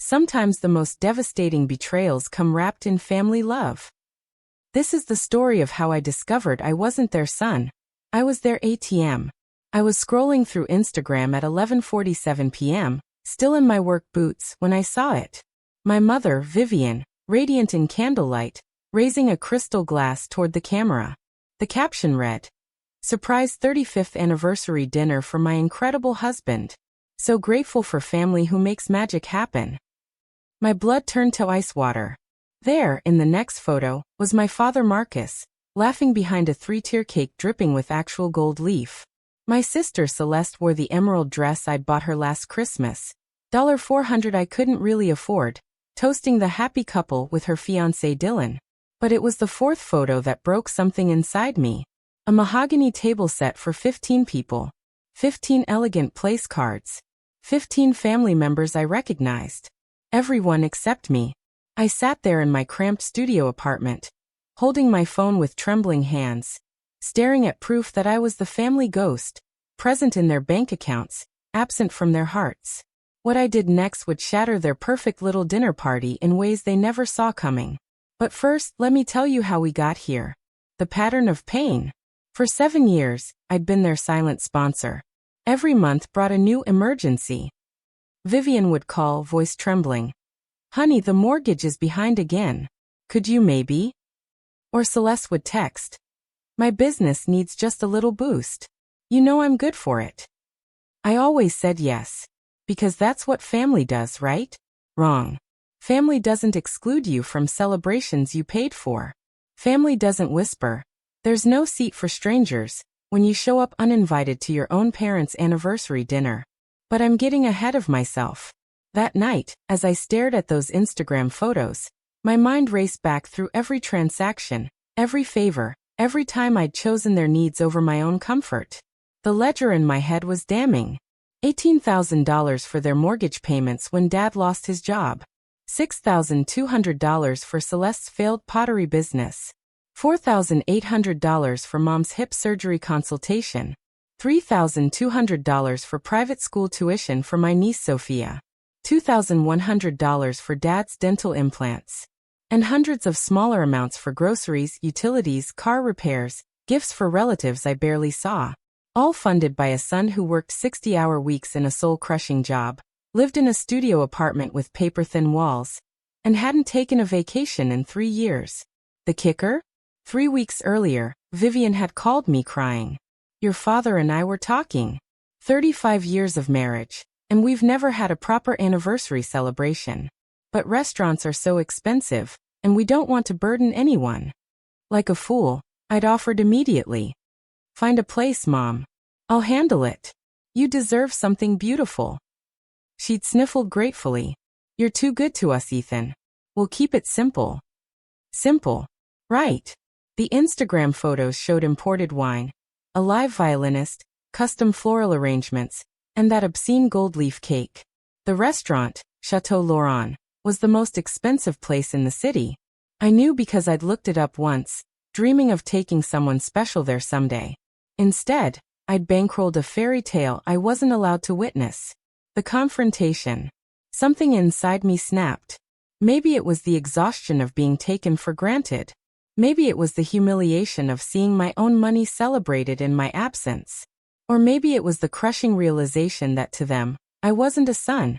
Sometimes the most devastating betrayals come wrapped in family love. This is the story of how I discovered I wasn't their son. I was their ATM. I was scrolling through Instagram at 11:47 p.m., still in my work boots, when I saw it. My mother, Vivian, radiant in candlelight, raising a crystal glass toward the camera. The caption read, "Surprise 35th anniversary dinner for my incredible husband. So grateful for family who makes magic happen." My blood turned to ice water. There, in the next photo, was my father Marcus, laughing behind a 3-tier cake dripping with actual gold leaf. My sister Celeste wore the emerald dress I'd bought her last Christmas. $400 I couldn't really afford, toasting the happy couple with her fiancé Dylan. But it was the fourth photo that broke something inside me. A mahogany table set for 15 people. 15 elegant place cards. 15 family members I recognized. Everyone except me. I sat there in my cramped studio apartment, holding my phone with trembling hands, staring at proof that I was the family ghost, present in their bank accounts, absent from their hearts. What I did next would shatter their perfect little dinner party in ways they never saw coming. But first, let me tell you how we got here. The pattern of pain. For 7 years, I'd been their silent sponsor. Every month brought a new emergency. Vivian would call, voice trembling. "Honey, the mortgage is behind again. Could you maybe?" Or Celeste would text, "My business needs just a little boost. You know I'm good for it." I always said yes. Because that's what family does, right? Wrong. Family doesn't exclude you from celebrations you paid for. Family doesn't whisper, "There's no seat for strangers," when you show up uninvited to your own parents' anniversary dinner. But I'm getting ahead of myself. That night, as I stared at those Instagram photos, my mind raced back through every transaction, every favor, every time I'd chosen their needs over my own comfort. The ledger in my head was damning. $18,000 for their mortgage payments when Dad lost his job. $6,200 for Celeste's failed pottery business. $4,800 for Mom's hip surgery consultation. $3,200 for private school tuition for my niece Sophia. $2,100 for Dad's dental implants. And hundreds of smaller amounts for groceries, utilities, car repairs, gifts for relatives I barely saw. All funded by a son who worked 60-hour weeks in a soul-crushing job, lived in a studio apartment with paper-thin walls, and hadn't taken a vacation in 3 years. The kicker? 3 weeks earlier, Vivian had called me crying. "Your father and I were talking. 35 years of marriage, and we've never had a proper anniversary celebration. But restaurants are so expensive, and we don't want to burden anyone." Like a fool, I'd offered immediately. "Find a place, Mom. I'll handle it. You deserve something beautiful." She'd sniffled gratefully. "You're too good to us, Ethan. We'll keep it simple." Simple. Right. The Instagram photos showed imported wine, a live violinist, custom floral arrangements, and that obscene gold leaf cake. The restaurant, Chateau Laurent, was the most expensive place in the city. I knew because I'd looked it up once, dreaming of taking someone special there someday. Instead, I'd bankrolled a fairy tale I wasn't allowed to witness. The confrontation. Something inside me snapped. Maybe it was the exhaustion of being taken for granted. Maybe it was the humiliation of seeing my own money celebrated in my absence. Or maybe it was the crushing realization that to them, I wasn't a son.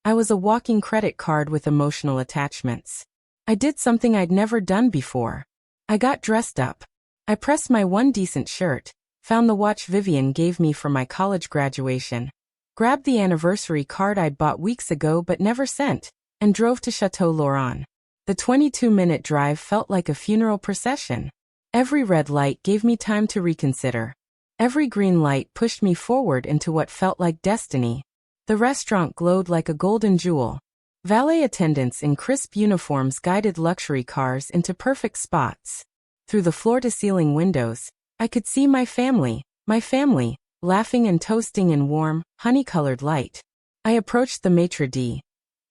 I was a walking credit card with emotional attachments. I did something I'd never done before. I got dressed up. I pressed my one decent shirt, found the watch Vivian gave me for my college graduation, grabbed the anniversary card I'd bought weeks ago but never sent, and drove to Chateau Laurent. The 22-minute drive felt like a funeral procession. Every red light gave me time to reconsider. Every green light pushed me forward into what felt like destiny. The restaurant glowed like a golden jewel. Valet attendants in crisp uniforms guided luxury cars into perfect spots. Through the floor-to-ceiling windows, I could see my family, laughing and toasting in warm, honey-colored light. I approached the maitre d',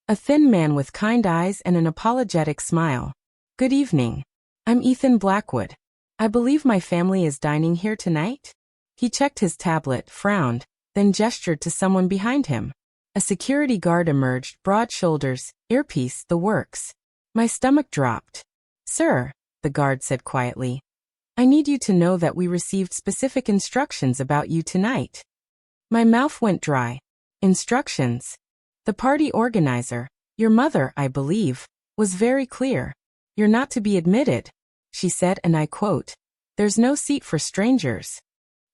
a thin man with kind eyes and an apologetic smile. "Good evening. I'm Ethan Blackwood. I believe my family is dining here tonight?" He checked his tablet, frowned, then gestured to someone behind him. A security guard emerged, broad shoulders, earpiece, the works. My stomach dropped. "Sir," the guard said quietly, "I need you to know that we received specific instructions about you tonight." My mouth went dry. Instructions? The party organizer, your mother, I believe, was very clear. "You're not to be admitted," she said, and I quote, "There's no seat for strangers."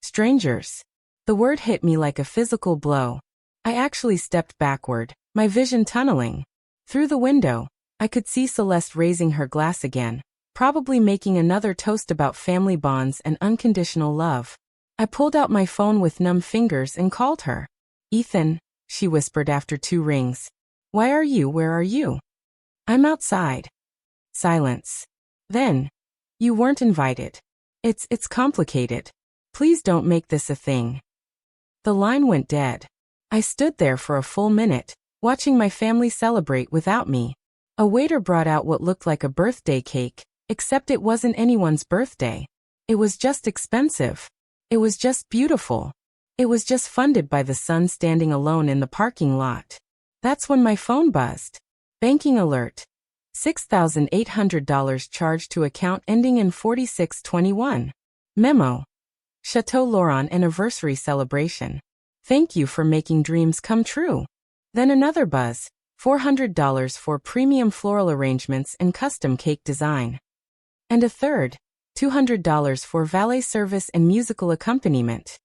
Strangers. The word hit me like a physical blow. I actually stepped backward, my vision tunneling. Through the window, I could see Celeste raising her glass again, probably making another toast about family bonds and unconditional love. I pulled out my phone with numb fingers and called her. "Ethan," she whispered after 2 rings. "Where are you?" "I'm outside." Silence. Then, "You weren't invited. It's complicated. Please don't make this a thing." The line went dead. I stood there for a full minute, watching my family celebrate without me. A waiter brought out what looked like a birthday cake, except it wasn't anyone's birthday. It was just expensive. It was just beautiful. It was just funded by the sun standing alone in the parking lot. That's when my phone buzzed. Banking alert. $6,800 charged to account ending in 4621. Memo. Chateau Laurent anniversary celebration. Thank you for making dreams come true. Then another buzz. $400 for premium floral arrangements and custom cake design. And a third. $200 for valet service and musical accompaniment.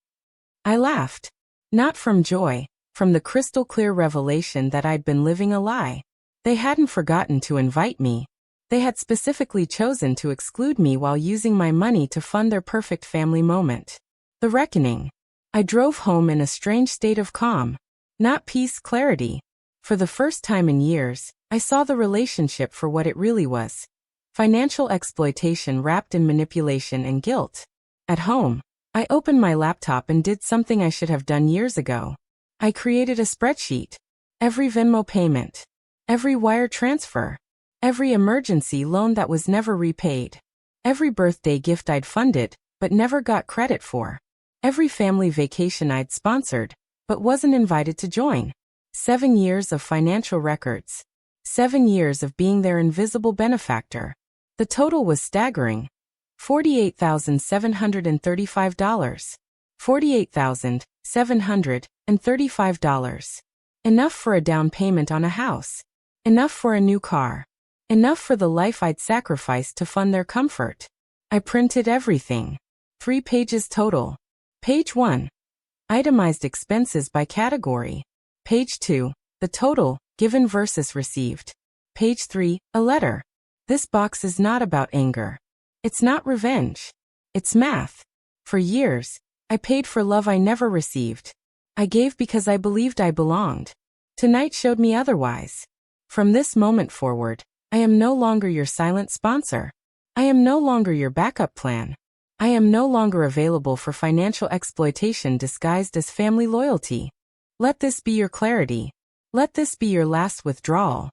I laughed. Not from joy, from the crystal clear revelation that I'd been living a lie. They hadn't forgotten to invite me. They had specifically chosen to exclude me while using my money to fund their perfect family moment. The reckoning. I drove home in a strange state of calm. Not peace, clarity. For the first time in years, I saw the relationship for what it really was. Financial exploitation wrapped in manipulation and guilt. At home, I opened my laptop and did something I should have done years ago. I created a spreadsheet. Every Venmo payment. Every wire transfer. Every emergency loan that was never repaid. Every birthday gift I'd funded, but never got credit for. Every family vacation I'd sponsored, but wasn't invited to join. 7 years of financial records. 7 years of being their invisible benefactor. The total was staggering. $48,735. $48,735. Enough for a down payment on a house. Enough for a new car. Enough for the life I'd sacrificed to fund their comfort. I printed everything. 3 pages total. Page 1. Itemized expenses by category. Page 2. The total, given versus received. Page 3. A letter. This box is not about anger. It's not revenge. It's math. For years, I paid for love I never received. I gave because I believed I belonged. Tonight showed me otherwise. From this moment forward, I am no longer your silent sponsor. I am no longer your backup plan. I am no longer available for financial exploitation disguised as family loyalty. Let this be your clarity. Let this be your last withdrawal.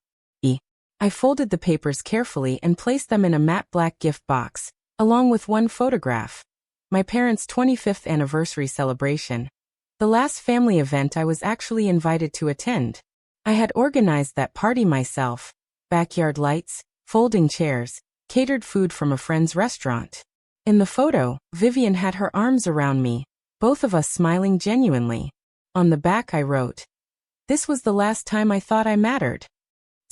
I folded the papers carefully and placed them in a matte black gift box, along with one photograph. My parents' 25th anniversary celebration. The last family event I was actually invited to attend. I had organized that party myself. Backyard lights, folding chairs, catered food from a friend's restaurant. In the photo, Vivian had her arms around me, both of us smiling genuinely. On the back I wrote, "This was the last time I thought I mattered."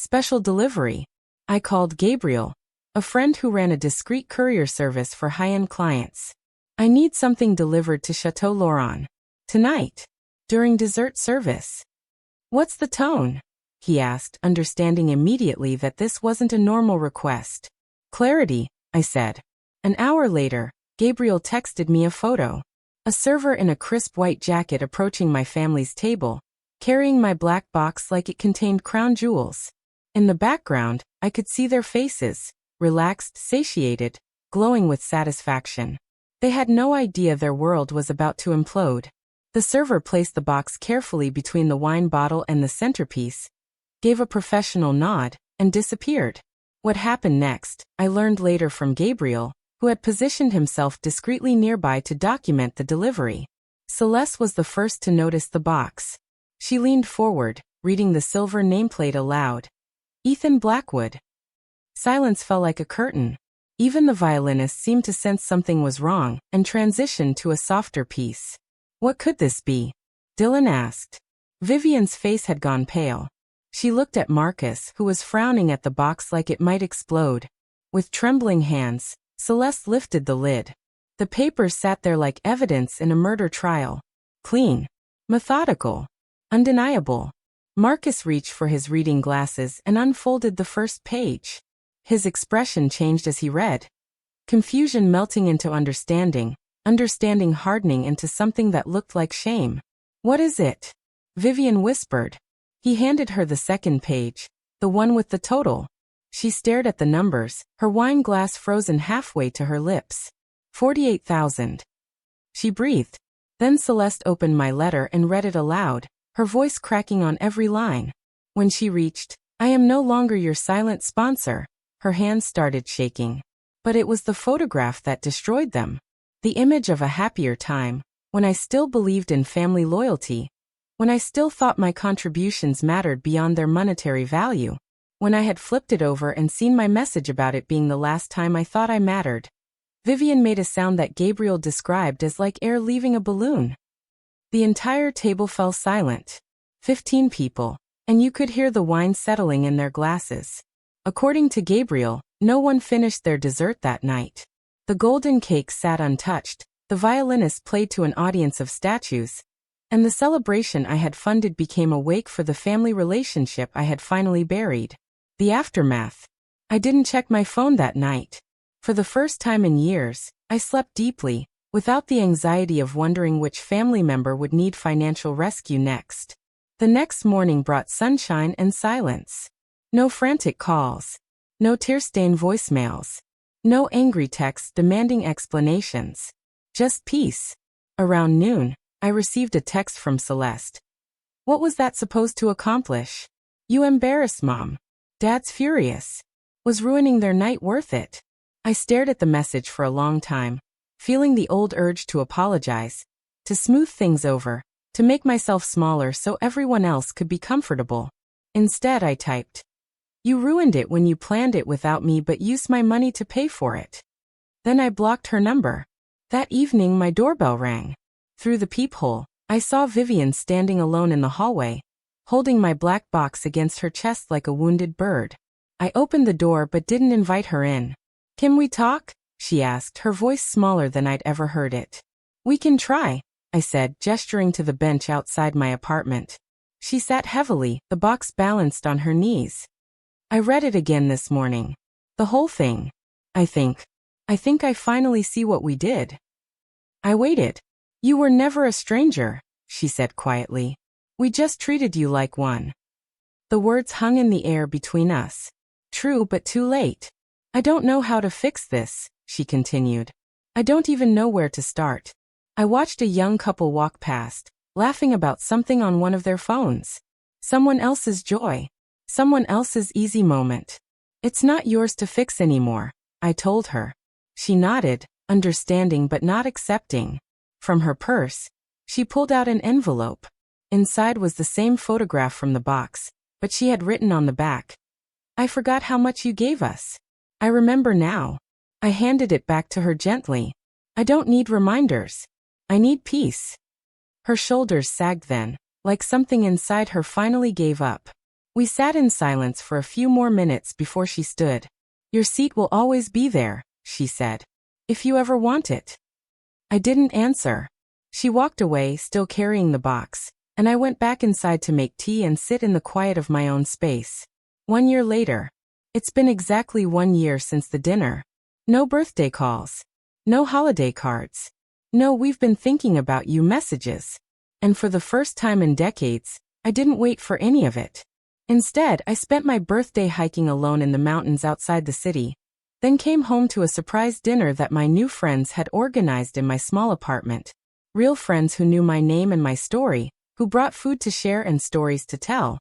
Special delivery. I called Gabriel, a friend who ran a discreet courier service for high-end clients. "I need something delivered to Chateau Laurent. Tonight. During dessert service." "What's the tone?" he asked, understanding immediately that this wasn't a normal request. "Clarity," I said. An hour later, Gabriel texted me a photo. A server in a crisp white jacket approaching my family's table, carrying my black box like it contained crown jewels. In the background, I could see their faces, relaxed, satiated, glowing with satisfaction. They had no idea their world was about to implode. The server placed the box carefully between the wine bottle and the centerpiece, gave a professional nod, and disappeared. What happened next, I learned later from Gabriel, who had positioned himself discreetly nearby to document the delivery. Celeste was the first to notice the box. She leaned forward, reading the silver nameplate aloud. Ethan Blackwood. Silence fell like a curtain. Even the violinist seemed to sense something was wrong, and transitioned to a softer piece. What could this be? Dylan asked. Vivian's face had gone pale. She looked at Marcus, who was frowning at the box like it might explode. With trembling hands, Celeste lifted the lid. The papers sat there like evidence in a murder trial. Clean. Methodical. Undeniable. Marcus reached for his reading glasses and unfolded the first page. His expression changed as he read. Confusion melting into understanding, understanding hardening into something that looked like shame. What is it? Vivian whispered. He handed her the second page, the one with the total. She stared at the numbers, her wine glass frozen halfway to her lips. 48,000. She breathed. Then Celeste opened my letter and read it aloud, her voice cracking on every line. When she reached, I am no longer your silent sponsor, her hands started shaking. But it was the photograph that destroyed them. The image of a happier time, when I still believed in family loyalty, when I still thought my contributions mattered beyond their monetary value, when I had flipped it over and seen my message about it being the last time I thought I mattered. Vivian made a sound that Gabriel described as like air leaving a balloon. The entire table fell silent. 15 people, and you could hear the wine settling in their glasses. According to Gabriel, no one finished their dessert that night. The golden cake sat untouched, the violinist played to an audience of statues, and the celebration I had funded became a wake for the family relationship I had finally buried. The aftermath. I didn't check my phone that night. For the first time in years, I slept deeply, without the anxiety of wondering which family member would need financial rescue next. The next morning brought sunshine and silence. No frantic calls. No tear-stained voicemails. No angry texts demanding explanations. Just peace. Around noon, I received a text from Celeste. What was that supposed to accomplish? You embarrassed Mom. Dad's furious. Was ruining their night worth it? I stared at the message for a long time, feeling the old urge to apologize, to smooth things over, to make myself smaller so everyone else could be comfortable. Instead, I typed, "You ruined it when you planned it without me but used my money to pay for it." Then I blocked her number. That evening my doorbell rang. Through the peephole, I saw Vivian standing alone in the hallway, holding my black box against her chest like a wounded bird. I opened the door but didn't invite her in. "Can we talk?" she asked, her voice smaller than I'd ever heard it. "We can try," I said, gesturing to the bench outside my apartment. She sat heavily, the box balanced on her knees. I read it again this morning. The whole thing. I think I finally see what we did. I waited. "You were never a stranger," she said quietly. "We just treated you like one." The words hung in the air between us. True, but too late. "I don't know how to fix this," she continued. "I don't even know where to start." I watched a young couple walk past, laughing about something on one of their phones. Someone else's joy. Someone else's easy moment. "It's not yours to fix anymore," I told her. She nodded, understanding but not accepting. From her purse, she pulled out an envelope. Inside was the same photograph from the box, but she had written on the back, "I forgot how much you gave us." I remember now. I handed it back to her gently. "I don't need reminders. I need peace." Her shoulders sagged then, like something inside her finally gave up. We sat in silence for a few more minutes before she stood. "Your seat will always be there," she said. "If you ever want it." I didn't answer. She walked away, still carrying the box, and I went back inside to make tea and sit in the quiet of my own space. 1 year later. It's been exactly 1 year since the dinner. No birthday calls. No holiday cards. No "we've been thinking about you" messages. And for the first time in decades, I didn't wait for any of it. Instead, I spent my birthday hiking alone in the mountains outside the city, then came home to a surprise dinner that my new friends had organized in my small apartment. Real friends who knew my name and my story, who brought food to share and stories to tell,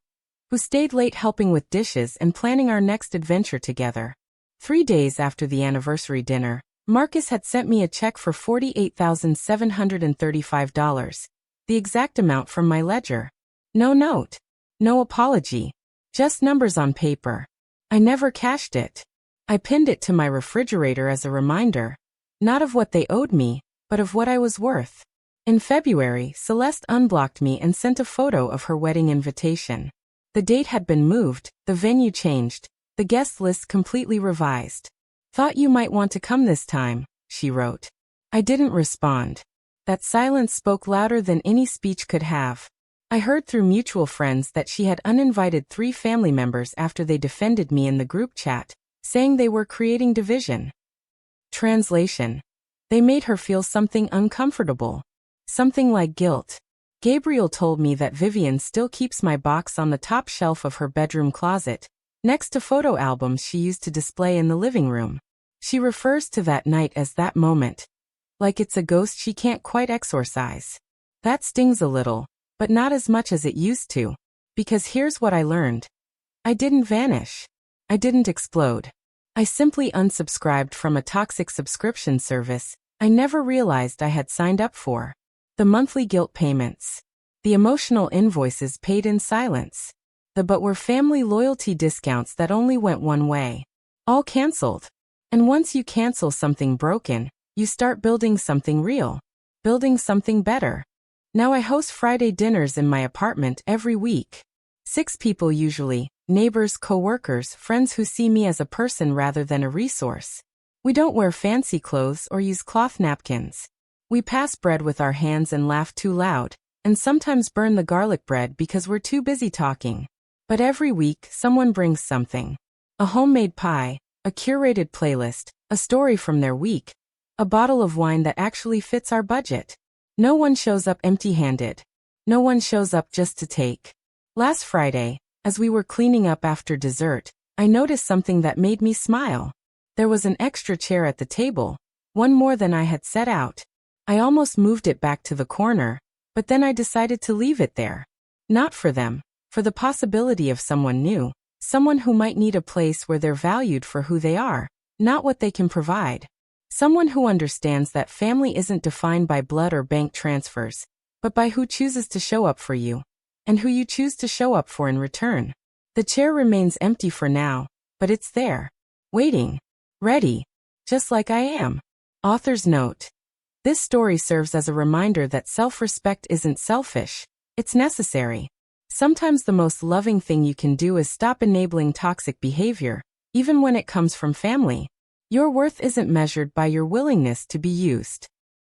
who stayed late helping with dishes and planning our next adventure together. 3 days after the anniversary dinner, Marcus had sent me a check for $48,735, the exact amount from my ledger. No note. No apology. Just numbers on paper. I never cashed it. I pinned it to my refrigerator as a reminder, not of what they owed me, but of what I was worth. In February, Celeste unblocked me and sent a photo of her wedding invitation. The date had been moved, the venue changed, the guest list completely revised. Thought you might want to come this time, she wrote. I didn't respond. That silence spoke louder than any speech could have. I heard through mutual friends that she had uninvited 3 family members after they defended me in the group chat, saying they were creating division. Translation. They made her feel something uncomfortable. Something like guilt. Gabriel told me that Vivian still keeps my box on the top shelf of her bedroom closet, next to photo albums she used to display in the living room. She refers to that night as that moment. Like it's a ghost she can't quite exorcise. That stings a little, but not as much as it used to. Because here's what I learned. I didn't vanish. I didn't explode. I simply unsubscribed from a toxic subscription service I never realized I had signed up for. The monthly guilt payments. The emotional invoices paid in silence. The but were family loyalty discounts that only went one way. All canceled. And once you cancel something broken, you start building something real. Building something better. Now I host Friday dinners in my apartment every week. 6 people usually, neighbors, co-workers, friends who see me as a person rather than a resource. We don't wear fancy clothes or use cloth napkins. We pass bread with our hands and laugh too loud, and sometimes burn the garlic bread because we're too busy talking. But every week, someone brings something. A homemade pie, a curated playlist, a story from their week, a bottle of wine that actually fits our budget. No one shows up empty-handed. No one shows up just to take. Last Friday, as we were cleaning up after dessert, I noticed something that made me smile. There was an extra chair at the table, one more than I had set out. I almost moved it back to the corner, but then I decided to leave it there. Not for them, for the possibility of someone new, someone who might need a place where they're valued for who they are, not what they can provide. Someone who understands that family isn't defined by blood or bank transfers, but by who chooses to show up for you, and who you choose to show up for in return. The chair remains empty for now, but it's there, waiting, ready, just like I am. Author's note. This story serves as a reminder that self-respect isn't selfish, it's necessary. Sometimes the most loving thing you can do is stop enabling toxic behavior, even when it comes from family. Your worth isn't measured by your willingness to be used.